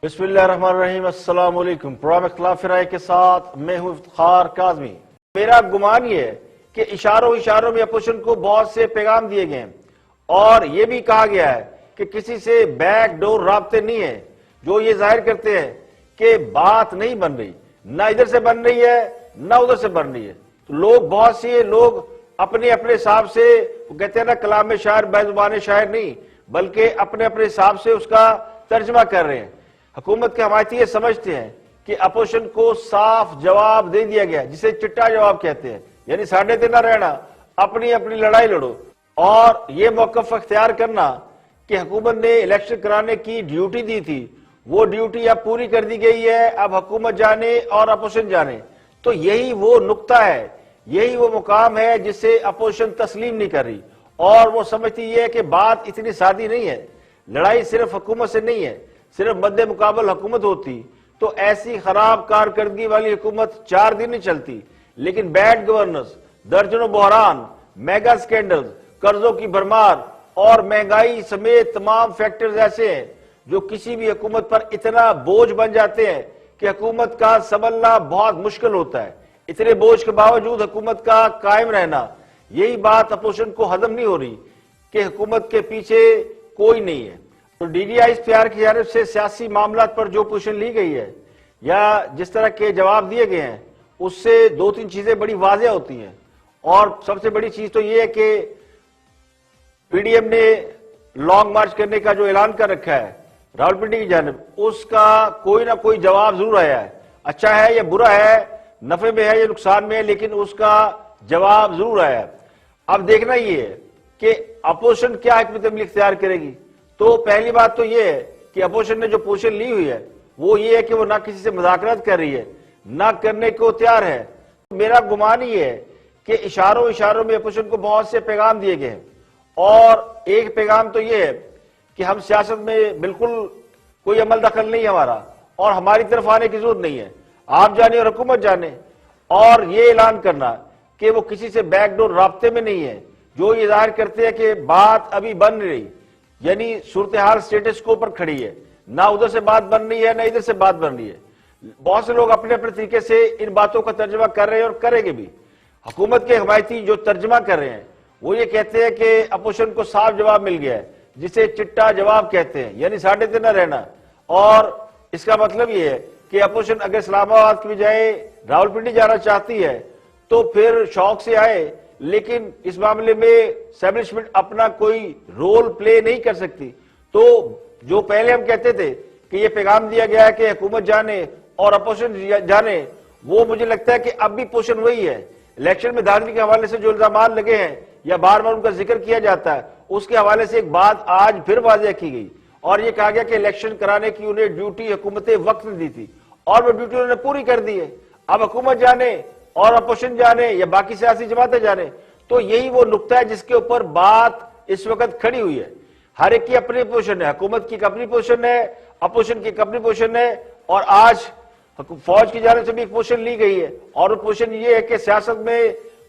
بسم اللہ الرحمن الرحیم۔ السلام علیکم۔ پروگرام اختلاف رائے کے ساتھ میں ہوں افتخار کاظمی۔ میرا گمان یہ ہے کہ اشاروں میں اپوزیشن کو بہت سے پیغام دیے گئے ہیں اور یہ بھی کہا گیا ہے کہ کسی سے بیک ڈور رابطے نہیں ہیں جو یہ ظاہر کرتے ہیں کہ بات نہیں بن رہی، نہ ادھر سے بن رہی ہے نہ ادھر سے بن رہی ہے۔ تو بہت سے لوگ اپنے حساب سے، وہ کہتے ہیں نا کلام شاعر بے زبان شاعر نہیں، بلکہ اپنے حساب سے اس کا ترجمہ کر رہے ہیں۔ حکومت کے حمایتی یہ سمجھتے ہیں کہ اپوزیشن کو صاف جواب دے دیا گیا، جسے چٹا جواب کہتے ہیں، یعنی ساڈے تے نہ رہنا، اپنی لڑائی لڑو، اور یہ موقف اختیار کرنا کہ حکومت نے الیکشن کرانے کی ڈیوٹی دی تھی، وہ ڈیوٹی اب پوری کر دی گئی ہے، اب حکومت جانے اور اپوزیشن جانے۔ تو یہی وہ نقطہ ہے، یہی وہ مقام ہے جسے اپوزیشن تسلیم نہیں کر رہی، اور وہ سمجھتی ہے کہ بات اتنی سادی نہیں ہے، لڑائی صرف حکومت سے نہیں ہے۔ صرف مد مقابل حکومت ہوتی تو ایسی خراب کارکردگی والی حکومت 4 دن نہیں چلتی، لیکن بیڈ گورننس، درجنوں بحران، میگا سکینڈل، قرضوں کی بھرمار اور مہنگائی سمیت تمام فیکٹرز ایسے ہیں جو کسی بھی حکومت پر اتنا بوجھ بن جاتے ہیں کہ حکومت کا سنبھلنا بہت مشکل ہوتا ہے۔ اتنے بوجھ کے باوجود حکومت کا قائم رہنا، یہی بات اپوزیشن کو ہضم نہیں ہو رہی کہ حکومت کے پیچھے کوئی نہیں ہے۔ تو ڈی ڈی آئی اختیار کی جانب سے سیاسی معاملات پر جو پوزیشن لی گئی ہے یا جس طرح کے جواب دیے گئے ہیں، اس سے 2-3 چیزیں بڑی واضح ہوتی ہیں، اور سب سے بڑی چیز تو یہ ہے کہ پی ڈی ایم نے لانگ مارچ کرنے کا جو اعلان کر رکھا ہے راولپنڈی کی جانب، اس کا کوئی نہ کوئی جواب ضرور آیا ہے، اچھا ہے یا برا ہے، نفع میں ہے یا نقصان میں ہے، لیکن اس کا جواب ضرور آیا ہے۔ اب دیکھنا یہ ہے کہ اپوزیشن کیا حکمت عملی اختیار کرے گی۔ تو پہلی بات تو یہ ہے کہ اپوزیشن نے جو پوزیشن لی ہوئی ہے وہ یہ ہے کہ وہ نہ کسی سے مذاکرات کر رہی ہے، نہ کرنے کو تیار ہے۔ میرا گمان یہ ہے کہ اشاروں میں اپوزیشن کو بہت سے پیغام دیے گئے ہیں، اور ایک پیغام تو یہ ہے کہ ہم سیاست میں بالکل کوئی عمل دخل نہیں ہے ہمارا، اور ہماری طرف آنے کی ضرورت نہیں ہے، آپ جانے اور حکومت جانے، اور یہ اعلان کرنا کہ وہ کسی سے بیک ڈور رابطے میں نہیں ہے، جو یہ ظاہر کرتے ہیں کہ بات ابھی بن نہیں رہی، یعنی صورتحال سٹیٹس کو پر کھڑی ہے، نہ ادھر سے بات بن رہی ہے نہ ادھر سے بات بن رہی ہے۔ بہت سے لوگ اپنے طریقے سے ان باتوں کا ترجمہ کر رہے ہیں اور کریں گے بھی۔ حکومت کے حمایتی جو ترجمہ کر رہے ہیں وہ یہ کہتے ہیں کہ اپوزیشن کو صاف جواب مل گیا ہے، جسے چٹا جواب کہتے ہیں، یعنی ساڈے تے نہ رہنا، اور اس کا مطلب یہ ہے کہ اپوزیشن اگر اسلام آباد کی بجائے راولپنڈی جانا چاہتی ہے تو پھر شوق سے آئے، لیکن اس معاملے میں اسٹیبلشمنٹ اپنا کوئی رول پلے نہیں کر سکتی۔ تو جو پہلے ہم کہتے تھے کہ یہ پیغام دیا گیا ہے کہ حکومت جانے اور اپوزیشن جانے، وہ مجھے لگتا ہے کہ اب بھی پوزیشن وہی ہے۔ الیکشن میں دھاندلی کے حوالے سے جو الزامات لگے ہیں یا بار بار ان کا ذکر کیا جاتا ہے، اس کے حوالے سے ایک بات آج پھر واضح کی گئی، اور یہ کہا گیا کہ الیکشن کرانے کی انہیں ڈیوٹی حکومت وقت نے دی تھی، اور وہ ڈیوٹی انہوں نے پوری کر دی ہے۔ اب حکومت جانے اور اپوزیشن جانے یا باقی سیاسی جماعتیں جانے، تو یہی وہ نقطہ ہے جس کے اوپر بات اس وقت کھڑی ہوئی ہے۔ ہر ایک کی اپنی پوزیشن ہے، حکومت کی اپنی پوزیشن ہے، اپوزیشن کی اپنی پوزیشن ہے، اور آج فوج کی جانب سے بھی ایک پوزیشن لی گئی ہے، اور وہ پوزیشن یہ ہے کہ سیاست میں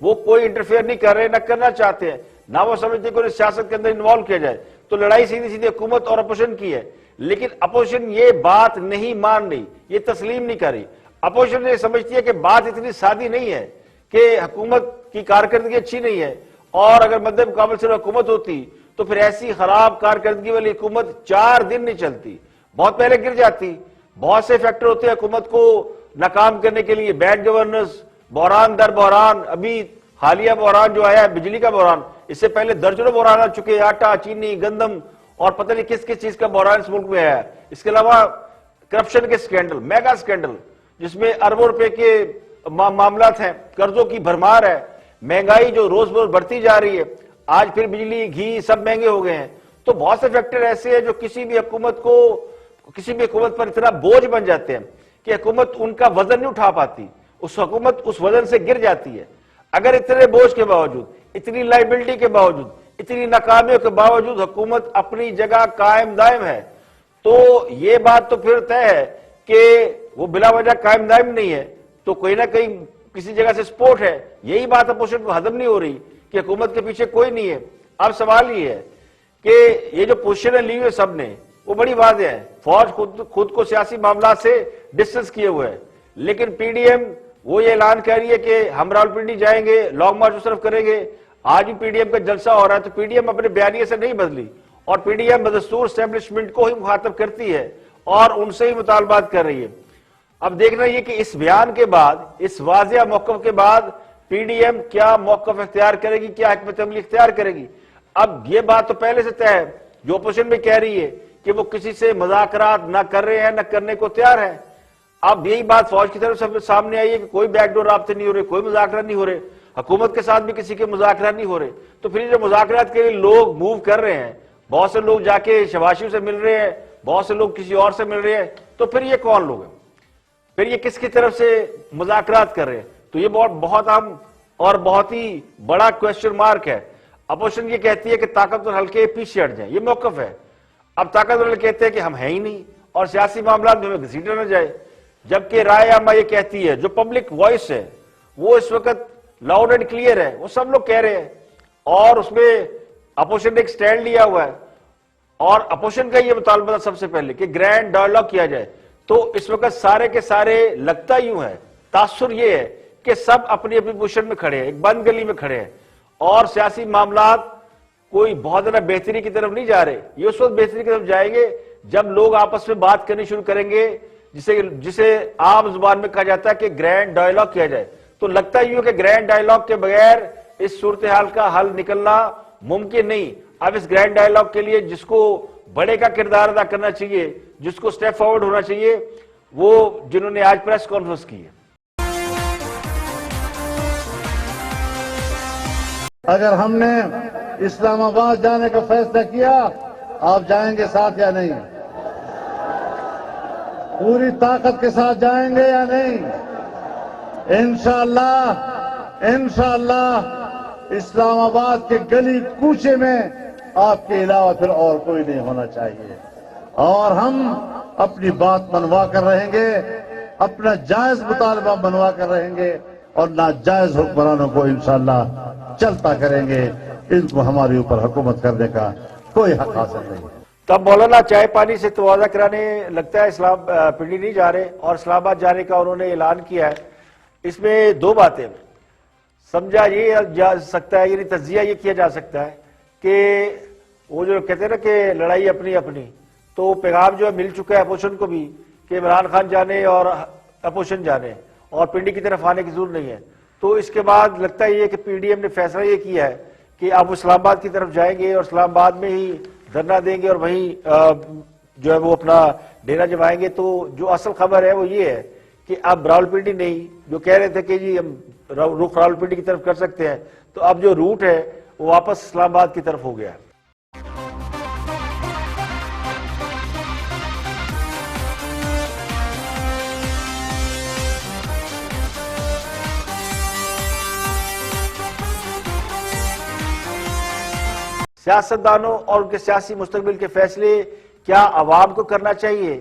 وہ کوئی انٹرفیئر نہیں کر رہے، نہ کرنا چاہتے ہیں، نہ وہ سمجھتے کہ انہیں سیاست کے اندر انوالو کیا جائے۔ تو لڑائی سیدھی حکومت اور اپوزیشن کی ہے، لیکن اپوزیشن یہ بات نہیں مان رہی، یہ تسلیم نہیں کر رہی۔ اپوزیشن یہ سمجھتی ہے کہ بات اتنی سادی نہیں ہے کہ حکومت کی کارکردگی اچھی نہیں ہے، اور اگر مد مقابل صرف حکومت ہوتی تو پھر ایسی خراب کارکردگی والی حکومت 4 دن نہیں چلتی، بہت پہلے گر جاتی۔ بہت سے فیکٹر ہوتے ہیں حکومت کو ناکام کرنے کے لیے، بیڈ گورننس، بحران در بحران، ابھی حالیہ بحران جو آیا ہے بجلی کا بحران، اس سے پہلے درجنوں بحران آ چکے، آٹا، چینی، گندم، اور پتہ نہیں کس چیز کا بحران اس ملک میں آیا ہے۔ اس کے علاوہ کرپشن کے سکینڈل، میگا سکینڈل، جس میں اربوں روپے کے معاملات ہیں، قرضوں کی بھرمار ہے، مہنگائی جو روز بروز بڑھتی جا رہی ہے، آج پھر بجلی، گھی سب مہنگے ہو گئے ہیں۔ تو بہت سے فیکٹر ایسے ہیں جو کسی بھی حکومت پر اتنا بوجھ بن جاتے ہیں کہ حکومت ان کا وزن نہیں اٹھا پاتی، حکومت اس وزن سے گر جاتی ہے۔ اگر اتنے بوجھ کے باوجود، اتنی لائبلٹی کے باوجود، اتنی ناکامیوں کے باوجود حکومت اپنی جگہ قائم دائم ہے، تو یہ بات تو پھر طے ہے کہ وہ بلا وجہ قائم دائم نہیں ہے، تو کوئی نہ کہیں کسی جگہ سے سپورٹ ہے۔ یہی بات اپوزیشن کو ہضم نہیں ہو رہی کہ حکومت کے پیچھے کوئی نہیں ہے۔ اب سوال یہ ہے کہ یہ جو پوزیشن لی ہوئی سب نے، وہ بڑی واضح ہے. فوج خود کو سیاسی معاملات سے ڈسٹنس کیے ہوئے ہے، لیکن پی ڈی ایم وہ یہ اعلان کر رہی ہے کہ ہم راولپنڈی جائیں گے، لانگ مارچ اس طرف کریں گے. آج بھی پی ڈی ایم کا جلسہ ہو رہا ہے تو پی ڈی ایم اپنے بیانیے سے نہیں بدلی، اور پی ڈی ایم بدستور اسٹیبلشمنٹ کو ہی مخاطب کرتی ہے اور ان سے ہی مطالبات کر رہی ہے. اب دیکھنا یہ کہ اس بیان کے بعد، اس واضح موقف کے بعد پی ڈی ایم کیا موقف اختیار کرے گی، کیا حکمت عملی اختیار کرے گی. اب یہ بات تو پہلے سے طے ہے، جو اپوزیشن بھی کہہ رہی ہے کہ وہ کسی سے مذاکرات نہ کر رہے ہیں نہ کرنے کو تیار ہے. اب یہی بات فوج کی طرف سے سامنے آئی ہے کہ کوئی بیک ڈور رابطے نہیں ہو رہے، کوئی مذاکرات نہیں ہو رہے، حکومت کے ساتھ بھی کسی کے مذاکرات نہیں ہو رہے. تو پھر جو مذاکرات کے لیے لوگ موو کر رہے ہیں، بہت سے لوگ جا کے شباشی سے مل رہے ہیں، بہت سے لوگ کسی اور سے مل رہے ہیں، تو پھر یہ کون لوگ ہیں؟ پھر یہ کس کی طرف سے مذاکرات کر رہے ہیں؟ تو یہ بہت اہم اور بہت ہی بڑا کوسچن مارک ہے. اپوزیشن یہ کہتی ہے کہ طاقتور حلقے پیچھے ہٹ جائیں، یہ موقف ہے. اب طاقتور حلقے کہتے ہیں کہ ہم ہیں ہی نہیں اور سیاسی معاملات میں ہمیں گھسیٹا نہ جائے، جبکہ رائے عامہ یہ کہتی ہے، جو پبلک وائس ہے وہ اس وقت لاؤڈ اینڈ کلیئر ہے، وہ سب لوگ کہہ رہے ہیں، اور اس میں اپوزیشن نے ایک سٹینڈ لیا ہوا ہے. اور اپوزیشن کا یہ مطالبہ تھا سب سے پہلے کہ گرینڈ ڈائیلاگ کیا جائے. تو اس وقت سارے کے سارے لگتا یوں ہے، تاثر یہ ہے کہ سب اپنی اپنی پوزیشن میں کھڑے ہیں، ایک بند گلی میں کھڑے ہیں، اور سیاسی معاملات کوئی بہت زیادہ بہتری کی طرف نہیں جا رہے. یہ اس وقت بہتری کی طرف جائیں گے جب لوگ آپس میں بات کرنی شروع کریں گے، جسے عام زبان میں کہا جاتا ہے کہ گرینڈ ڈائیلاگ کیا جائے. تو لگتا یوں کہ گرینڈ ڈائیلاگ کے بغیر اس صورتحال کا حل نکلنا ممکن نہیں. اب اس گرینڈ ڈائیلاگ کے لیے جس کو بڑے کا کردار ادا کرنا چاہیے، جس کو سٹیپ فارورڈ ہونا چاہیے، وہ جنہوں نے آج پریس کانفرنس کی ہے. اگر ہم نے اسلام آباد جانے کا فیصلہ کیا، آپ جائیں گے ساتھ یا نہیں؟ پوری طاقت کے ساتھ جائیں گے یا نہیں؟ انشاءاللہ اسلام آباد کے گلی کوچے میں آپ کے علاوہ پھر اور کوئی نہیں ہونا چاہیے، اور ہم اپنی بات منوا کر رہیں گے، اپنا جائز مطالبہ منوا کر رہیں گے، اور ناجائز حکمرانوں کو انشاءاللہ چلتا کریں گے. ان کو ہمارے اوپر حکومت کرنے کا کوئی حق حاصل نہیں. تب مولانا چائے پانی سے تواضع کرانے لگتا ہے اسلام پنڈی نہیں جا رہے اور اسلام آباد جانے کا انہوں نے اعلان کیا ہے. اس میں دو باتیں سمجھا یہ جا سکتا ہے، یعنی تجزیہ یہ کیا جا سکتا ہے کہ وہ جو کہتے ہیں نا کہ لڑائی اپنی اپنی، تو پیغام جو ہے مل چکا ہے اپوزیشن کو بھی کہ عمران خان جانے اور اپوزیشن جانے اور پنڈی کی طرف آنے کی ضرورت نہیں ہے. تو اس کے بعد لگتا ہے یہ کہ پی ڈی ایم نے فیصلہ یہ کیا ہے کہ اب اسلام آباد کی طرف جائیں گے اور اسلام آباد میں ہی دھرنا دیں گے اور وہیں جو ہے وہ اپنا ڈیرا جمائیں گے. تو جو اصل خبر ہے وہ یہ ہے کہ اب راولپنڈی نہیں، جو کہہ رہے تھے کہ جی ہم رخ راولپنڈی کی طرف کر سکتے ہیں، تو اب جو روٹ ہے وہ واپس اسلام آباد کی طرف ہو گیا ہے. سیاستدانوں اور ان کے سیاسی مستقبل کے فیصلے کیا عوام کو کرنا چاہیے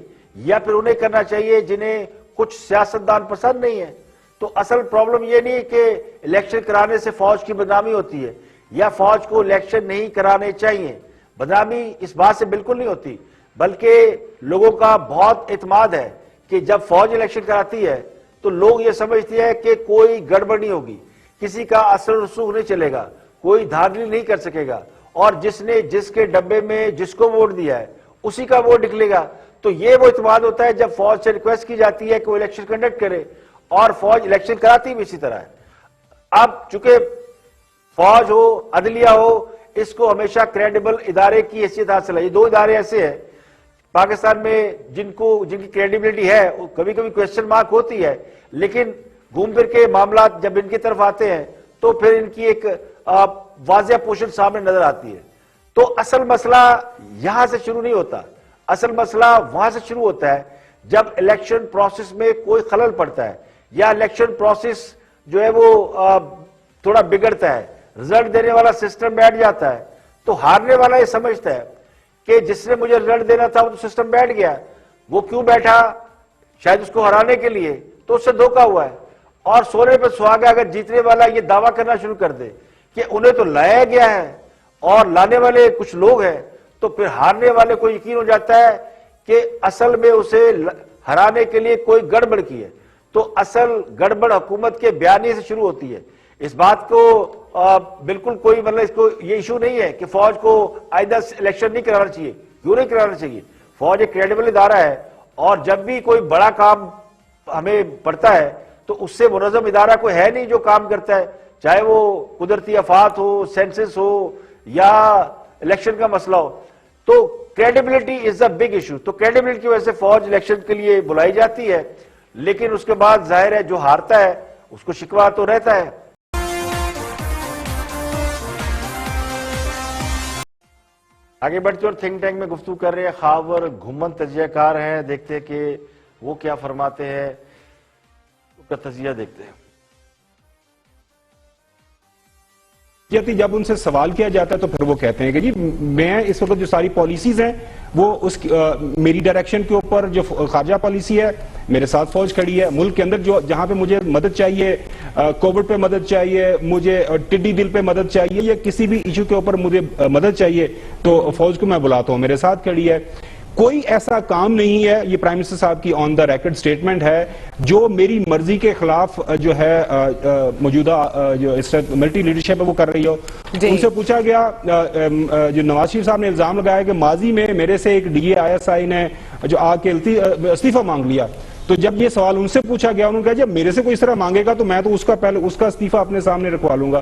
یا پھر انہیں کرنا چاہیے جنہیں کچھ سیاستدان پسند نہیں ہے؟ تو اصل پرابلم یہ نہیں کہ الیکشن کرانے سے فوج کی بدنامی ہوتی ہے یا فوج کو الیکشن نہیں کرانے چاہیے. بدنامی اس بات سے بالکل نہیں ہوتی، بلکہ لوگوں کا بہت اعتماد ہے کہ جب فوج الیکشن کراتی ہے تو لوگ یہ سمجھتے ہیں کہ کوئی گڑبڑ نہیں ہوگی، کسی کا اثر رسوخ نہیں چلے گا، کوئی دھاندلی نہیں کر سکے گا، اور جس نے جس کے ڈبے میں جس کو ووٹ دیا ہے اسی کا ووٹ نکلے گا. تو یہ وہ اعتماد ہوتا ہے جب فوج سے ریکویسٹ کی جاتی ہے کہ وہ الیکشن کنڈکٹ کرے، اور فوج الیکشن کراتی بھی اسی طرح ہے. اب چونکہ فوج ہو عدلیہ ہو، اس کو ہمیشہ کریڈیبل ادارے کی حیثیت حاصل ہے. یہ دو ادارے ایسے ہیں پاکستان میں جن کی کریڈیبلٹی ہے، کبھی کبھی کوسچن مارک ہوتی ہے، لیکن گھوم پھر کے معاملات جب ان کی طرف آتے ہیں تو پھر ان کی ایک واضح پوزیشن سامنے نظر آتی ہے. تو اصل مسئلہ یہاں سے شروع نہیں ہوتا، اصل مسئلہ وہاں سے شروع ہوتا ہے جب الیکشن پروسیس میں کوئی خلل پڑتا ہے یا الیکشن پروسیس جو ہے وہ تھوڑا بگڑتا ہے، رزلٹ دینے والا سسٹم بیٹھ جاتا ہے. تو ہارنے والا یہ سمجھتا ہے کہ جس نے مجھے رزلٹ دینا تھا وہ تو سسٹم بیٹھ گیا، وہ کیوں بیٹھا؟ شاید اس کو ہرانے کے لیے، تو اس سے دھوکا ہوا ہے. اور سونے پہ سہاگا اگر جیتنے والا یہ دعویٰ کرنا شروع کر دے کہ انہیں تو لایا گیا ہے اور لانے والے کچھ لوگ ہیں، تو پھر ہارنے والے کو یقین ہو جاتا ہے کہ اصل میں اسے ہرانے کے لیے کوئی گڑبڑ کی ہے. تو اصل گڑبڑ حکومت کے بیانیے سے شروع ہوتی ہے. اس بات کو بالکل کوئی مطلب اس کو یہ ایشو نہیں ہے کہ فوج کو آئندہ الیکشن نہیں کرانا چاہیے. کیوں نہیں کرانا چاہیے؟ فوج ایک کریڈیبل ادارہ ہے، اور جب بھی کوئی بڑا کام ہمیں پڑتا ہے تو اس سے منظم ادارہ کوئی ہے نہیں جو کام کرتا ہے، چاہے وہ قدرتی آفات ہو، سینسس ہو، یا الیکشن کا مسئلہ ہو. تو credibility is a big issue. تو کریڈیبلٹی کی وجہ سے فوج الیکشن کے لیے بلائی جاتی ہے، لیکن اس کے بعد ظاہر ہے جو ہارتا ہے اس کو شکوہ تو رہتا ہے. آگے بڑھتے اور تھنک ٹینک میں گفتگو کر رہے ہیں خاور گھمن تجزیہ کار ہیں. دیکھتے ہیں کہ وہ کیا فرماتے ہیں، ان کا تجزیہ دیکھتے ہیں. جب ان سے سوال کیا جاتا ہے تو پھر وہ کہتے ہیں کہ جی میں اس وقت جو ساری پالیسیز ہیں وہ میری ڈائریکشن کے اوپر جو خارجہ پالیسی ہے، میرے ساتھ فوج کھڑی ہے. ملک کے اندر جہاں پہ مجھے مدد چاہیے، کووڈ پہ مدد چاہیے، مجھے ٹڈی دل پہ مدد چاہیے، یا کسی بھی ایشو کے اوپر مجھے مدد چاہیے تو فوج کو میں بلاتا ہوں، میرے ساتھ کھڑی ہے. کوئی ایسا کام نہیں ہے، یہ پرائم منسٹر صاحب کی آن دا ریکارڈ سٹیٹمنٹ ہے، جو میری مرضی کے خلاف جو ہے موجودہ جو ملٹری لیڈرشپ ہے وہ کر رہی ہو. ان سے پوچھا گیا، جو نواز شریف صاحب نے الزام لگایا کہ ماضی میں میرے سے ایک ڈی اے ISI نے جو آ کے استعفیٰ مانگ لیا. تو جب یہ سوال ان سے پوچھا گیا، انہوں نے کہا جب میرے سے کوئی اس طرح مانگے گا تو میں تو پہلے اس کا استعفیٰ اپنے سامنے رکھوا لوں گا.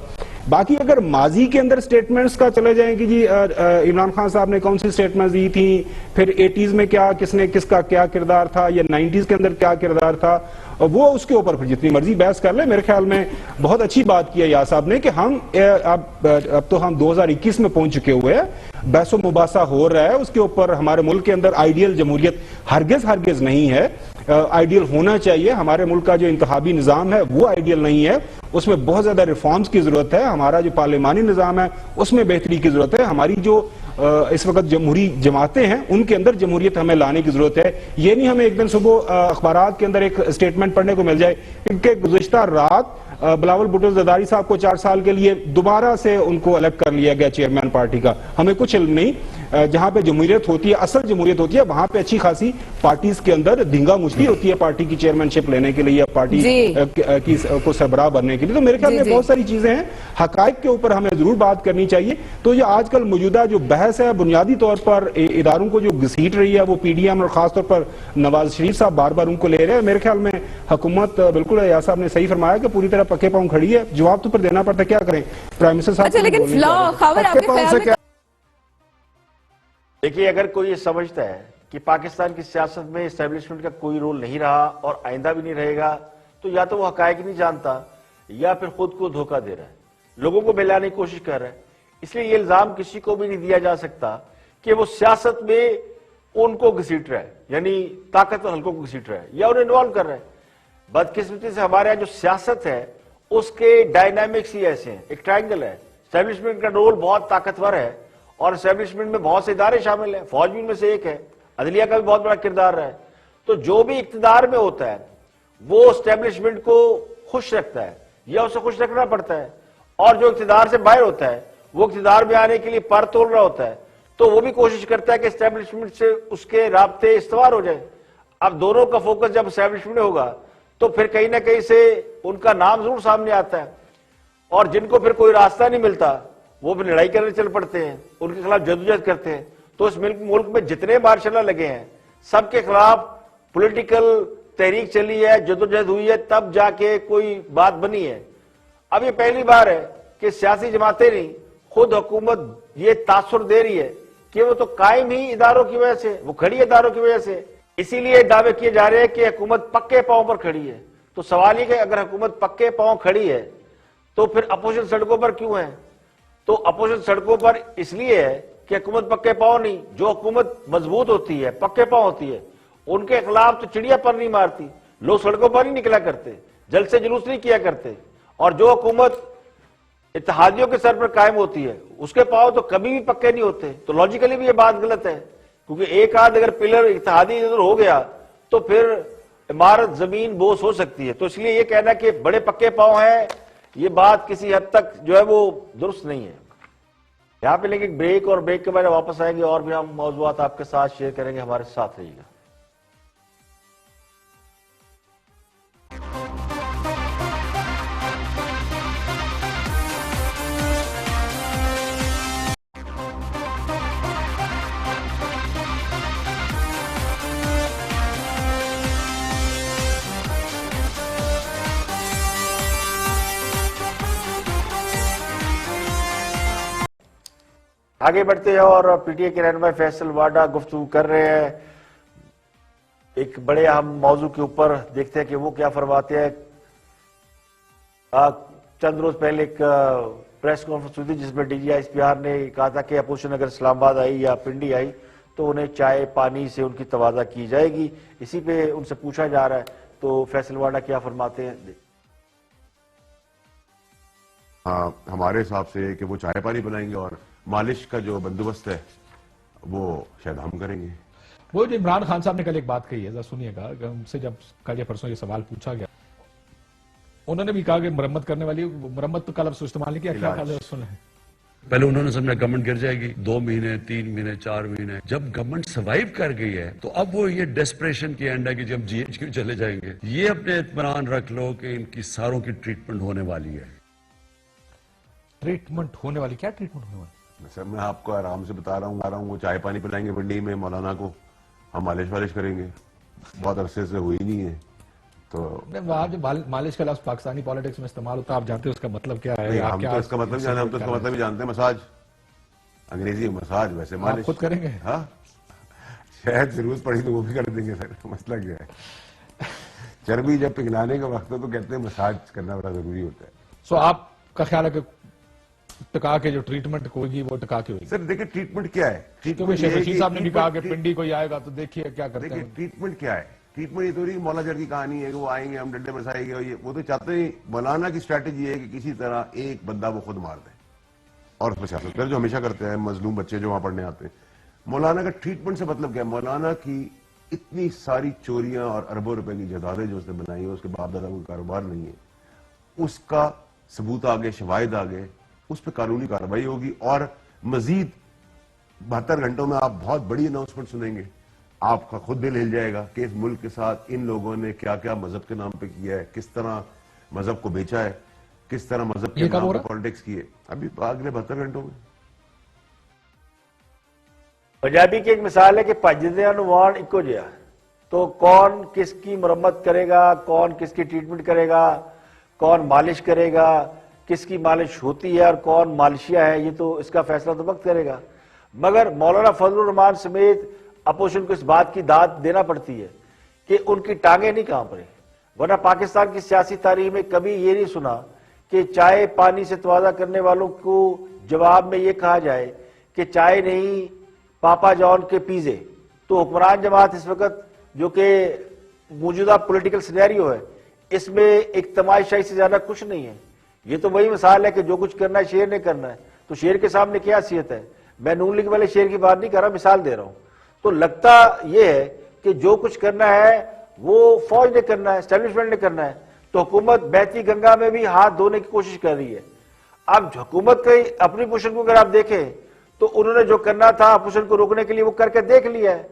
باقی اگر ماضی کے اندر سٹیٹمنٹس کا چلے جائیں کہ جی عمران خان صاحب نے کون سی سٹیٹمنٹس دی تھیں، پھر 80s میں کس کا کیا کردار تھا، یا 90s کے اندر کیا کردار تھا، وہ اس کے اوپر پھر جتنی مرضی بحث کر لیں. میرے خیال میں بہت اچھی بات کی ہے یا صاحب نے کہ ہم اب تو ہم 2021 میں پہنچ چکے ہوئے ہیں، بحث و مباحثہ ہو رہا ہے اس کے اوپر. ہمارے ملک کے اندر آئیڈیل جمہوریت ہرگز نہیں ہے. آئیڈیل ہونا چاہیے. ہمارے ملک کا جو انتخابی نظام ہے وہ آئیڈیل نہیں ہے، اس میں بہت زیادہ ریفارمز کی ضرورت ہے. ہمارا جو پارلیمانی نظام ہے اس میں بہتری کی ضرورت ہے. ہماری جو اس وقت جمہوری جماعتیں ہیں ان کے اندر جمہوریت ہمیں لانے کی ضرورت ہے. یہ نہیں ہمیں ایک دن صبح اخبارات کے اندر ایک سٹیٹمنٹ پڑھنے کو مل جائے کہ گزشتہ رات بلاول بھٹو زرداری صاحب کو 4 سال کے لیے دوبارہ سے ان کو الگ کر لیا گیا چیئرمین پارٹی کا. ہمیں کچھ علم نہیں. جہاں پہ جمہوریت ہوتی ہے، اصل جمہوریت ہوتی ہے، وہاں پہ اچھی خاصی پارٹیز کے اندر دھنگا مچھلی ہوتی ہے پارٹی کی چیئرمین شپ لینے کے لیے یا پارٹی کو سربراہ بننے کے لیے. تو میرے خیال میں بہت ساری چیزیں ہیں، حقائق کے اوپر ہمیں ضرور بات کرنی چاہیے. تو یہ آج کل موجودہ جو بحث ہے بنیادی طور پر اداروں کو جو گھسیٹ رہی ہے وہ PDM اور خاص طور پر نواز شریف صاحب بار بار ان کو لے رہے ہیں. میرے خیال میں حکومت بالکل یا صاحب نے صحیح فرمایا کہ پوری طرح پکے پاؤں کھڑی ہے. جواب تو پر دینا پڑتا ہے، کیا کریں پرائم منسٹر صاحب. اچھا لیکن خاور آپ کے خیال میں دیکھیے، اگر کوئی یہ سمجھتا ہے کہ پاکستان کی سیاست میں اسٹیبلشمنٹ کا کوئی رول نہیں رہا اور آئندہ بھی نہیں رہے گا، تو یا تو وہ حقائق نہیں جانتا یا پھر خود کو دھوکہ دے رہا ہے، لوگوں کو بہلانے کی کوشش کر رہا ہے. اس لیے یہ الزام کسی کو بھی نہیں دیا جا سکتا کہ وہ سیاست میں ان کو گھسیٹ رہا ہے، یعنی طاقتور حلقوں کو گھسیٹ رہا ہے یا انہیں انوالو کر رہا ہے. بدقسمتی سے ہمارے یہاں جو سیاست ہے اس کے ڈائنامکس ہی ایسے ہیں. ایک ٹرائنگل ہے. اسٹیبلشمنٹ کا رول بہت طاقتور ہے اور اسٹیبلشمنٹ میں بہت سے ادارے شامل ہیں، فوج بھی ان میں سے ایک ہے، عدلیہ کا بھی بہت بڑا کردار ہے. تو جو بھی اقتدار میں ہوتا ہے وہ اسٹیبلشمنٹ کو خوش رکھتا ہے یا اسے خوش رکھنا پڑتا ہے، اور جو اقتدار سے باہر ہوتا ہے وہ اقتدار میں آنے کے لیے پر تول رہا ہوتا ہے تو وہ بھی کوشش کرتا ہے کہ اسٹیبلشمنٹ سے اس کے رابطے استوار ہو جائیں. اب دونوں کا فوکس جب اسٹیبلشمنٹ میں ہوگا تو پھر کہیں نہ کہیں سے ان کا نام ضرور سامنے آتا ہے، اور جن کو پھر کوئی راستہ نہیں ملتا وہ بھی لڑائی کرنے چل پڑتے ہیں، ان کے خلاف جدوجہد کرتے ہیں. تو اس ملک میں جتنے مارشل لگے ہیں سب کے خلاف پولیٹیکل تحریک چلی ہے، جدوجہد ہوئی ہے، تب جا کے کوئی بات بنی ہے. اب یہ پہلی بار ہے کہ سیاسی جماعتیں نہیں، خود حکومت یہ تاثر دے رہی ہے کہ وہ تو قائم ہی اداروں کی وجہ سے، وہ کھڑی اداروں کی وجہ سے. اسی لیے دعوے کیے جا رہے ہیں کہ حکومت پکے پاؤں پر کھڑی ہے. تو سوال یہ کہ اگر حکومت پکے پاؤں کھڑی ہے تو پھر اپوزیشن سڑکوں پر کیوں ہے؟ تو اپوزیشن سڑکوں پر اس لیے ہے کہ حکومت پکے پاؤں نہیں. جو حکومت مضبوط ہوتی ہے، پکے پاؤں ہوتی ہے، ان کے خلاف تو چڑیا پر نہیں مارتی، لوگ سڑکوں پر نہیں نکلا کرتے، جلسے جلوس نہیں کیا کرتے. اور جو حکومت اتحادیوں کے سر پر قائم ہوتی ہے اس کے پاؤں تو کبھی بھی پکے نہیں ہوتے. تو لاجیکلی بھی یہ بات غلط ہے، کیونکہ ایک آدھ اگر پلر اتحادی ادھر ہو گیا تو پھر عمارت زمین بوس ہو سکتی ہے. تو اس لیے یہ کہنا کہ بڑے پکے پاؤں ہیں، یہ بات کسی حد تک جو ہے وہ درست نہیں ہے. یہاں پہ لیکن بریک، اور بریک کے بعد واپس آئیں گے اور بھی ہم موضوعات آپ کے ساتھ شیئر کریں گے. ہمارے ساتھ رہیے گا. آگے بڑھتے ہیں اور پی ٹی اے کے رہنما فیصل واڈا گفتگو کر رہے ہیں ایک بڑے اہم موضوع کے اوپر. دیکھتے ہیں کہ وہ کیا فرماتے ہیں. چند روز پہلے ایک پریس کانفرنس ہوئی تھی جس میں D G I S P R نے کہا تھا کہ اپوزیشن اگر اسلام آباد آئی یا پنڈی آئی تو انہیں چائے پانی سے ان کی تواضع کی جائے گی. اسی پہ ان سے پوچھا جا رہا ہے. تو فیصل واڈا کیا فرماتے ہیں؟ ہمارے حساب سے کہ وہ چائے پانی بنائیں گے اور مالش کا جو بندوبست ہے وہ شاید ہم کریں گے. وہ جو عمران خان صاحب نے کل ایک بات کہی ہے، ذرا سنیے گا. ہم سے جب کل یا پرسوں یہ سوال پوچھا گیا، انہوں نے بھی کہا کہ مرمت کرنے والی، مرمت تو کل اب استعمال نہیں کیا. کیا خیال ہے؟ سنیں. پہلے انہوں نے سمجھا گورنمنٹ گر جائے گی 2 مہینے 3 مہینے 4 مہینے. جب گورنمنٹ سروائیو کر گئی ہے تو اب وہ یہ ڈیسپریشن کی اینڈ ہے کہ جب جی ایچ کیو چلے جائیں گے. یہ اپنے اطمینان رکھ لو کہ ان کی ساروں کی ٹریٹمنٹ ہونے والی ہے. ٹریٹمنٹ ہونے والی؟ کیا ٹریٹمنٹ ہونے والی؟ سر میں آپ کو آرام سے بتا رہا ہوں وہ چائے پانی پلائیں گے پنڈی میں مولانا کو. ہم مالش والش کریں گے. بہت عرصے سے ہوئی نہیں ہے تو وہاں جو مالش کا لفظ پاکستانی پالیٹکس میں استعمال ہوتا ہے، آپ جانتے ہیں اس کا مطلب کیا ہے؟ ہم تو اس کا مطلب جانتے ہیں. ہم تو اس کا مطلب بھی جانتے ہیں. مساج، انگریزی مساج، ویسے مالش خود کریں گے؟ ہاں شاید ضرورت پڑی تو وہ بھی کر دیں گے. سر مسئلہ کیا ہے؟ چربی جب پگھلانے کا وقت ہے تو کہتے ہیں مساج کرنا بڑا ضروری ہوتا ہے. سو آپ کا خیال ہے کہ ٹکا کے جو ٹریٹمنٹ ہوگی وہ ٹکا کے ہوگی؟ سر دیکھیں ٹریٹمنٹ کیا ہے. کیونکہ شیخ رشید صاحب نے بھی کہا کہ پنڈی کوئی آئے گا تو دیکھیے کیا کرتے ہیں. دیکھیں ٹریٹمنٹ کیا ہے. ٹریٹمنٹ یہ تو نہیں مولا جڑ کی کہانی ہے کہ وہ آئیں گے ہم ڈنڈے برسائیں گے. وہ تو چاہتے ہیں مولانا کی اسٹریٹجی ہے کہ کسی طرح ایک بندہ وہ خود مار دے اور اس پہ سیاست کر، جو ہمیشہ کرتے ہیں مظلوم بچے جو وہاں پڑھنے آتے ہیں. مولانا کا ٹریٹمنٹ سے مطلب کیا ہے؟ مولانا کی اتنی ساری چوریاں اور اربوں روپے کی جائیدادیں جو اس نے بنائی ہیں، اس کے باپ دادا کو کاروبار نہیں ہے، اس کا ثبوت آگے، شواہد آگے، اس پہ قانونی کارروائی ہوگی. اور مزید 72 گھنٹوں میں آپ بہت بڑی اناؤنسمنٹ سنیں گے. آپ کا خود دل ہل جائے گا کہ اس ملک کے ساتھ ان لوگوں نے کیا کیا مذہب کے نام پہ کیا ہے، کس طرح مذہب کو بیچا ہے، کس طرح مذہب کے نام پہ پالیٹکس کی ہے. ابھی اگلے 72 گھنٹوں میں پنجابی کی ایک مثال ہے کہ پجدیاں نو وان اکو جیا. تو کون کس کی مرمت کرے گا، کون کس کی ٹریٹمنٹ کرے گا، کون مالش کرے گا، کس کی مالش ہوتی ہے اور کون مالشیا ہے، یہ تو اس کا فیصلہ تو وقت کرے گا. مگر مولانا فضل الرحمان سمیت اپوزیشن کو اس بات کی داد دینا پڑتی ہے کہ ان کی ٹانگیں نہیں کانپ رہی. ورنہ پاکستان کی سیاسی تاریخ میں کبھی یہ نہیں سنا کہ چائے پانی سے تواضع کرنے والوں کو جواب میں یہ کہا جائے کہ چائے نہیں پاپا جان کے پیزے. تو حکمران جماعت اس وقت جو کہ موجودہ پولیٹیکل سینیریو ہے، اس میں ایک تماشائی سے زیادہ کچھ نہیں ہے. یہ تو وہی مثال ہے کہ جو کچھ کرنا ہے شیر نے کرنا ہے. تو شیر کے سامنے کیا حیثیت ہے؟ میں نون لیگ والے شیر کی بات نہیں کر رہا، مثال دے رہا ہوں. تو لگتا یہ ہے کہ جو کچھ کرنا ہے وہ فوج نے کرنا ہے، اسٹیبلشمنٹ نے کرنا ہے. تو حکومت بیتی گنگا میں بھی ہاتھ دھونے کی کوشش کر رہی ہے. اب حکومت کی اپنی پوزیشن کو اگر آپ دیکھیں تو انہوں نے جو کرنا تھا اپوزیشن کو روکنے کے لیے وہ کر کے دیکھ لیا ہے.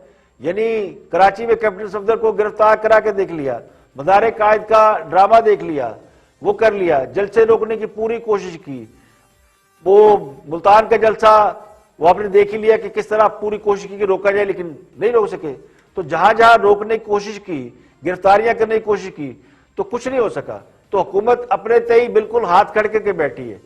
یعنی کراچی میں کیپٹن صفدر کو گرفتار کرا کے دیکھ لیا، مدار قائد کا ڈرامہ دیکھ لیا، وہ کر لیا، جلسے روکنے کی پوری کوشش کی. وہ ملتان کا جلسہ وہ آپ نے دیکھ ہی لیا کہ کس طرح پوری کوشش کی کہ روکا جائے، لیکن نہیں روک سکے. تو جہاں جہاں روکنے کی کوشش کی، گرفتاریاں کرنے کی کوشش کی، تو کچھ نہیں ہو سکا. تو حکومت اپنے تئیں بالکل ہاتھ کھڑ کے بیٹھی ہے.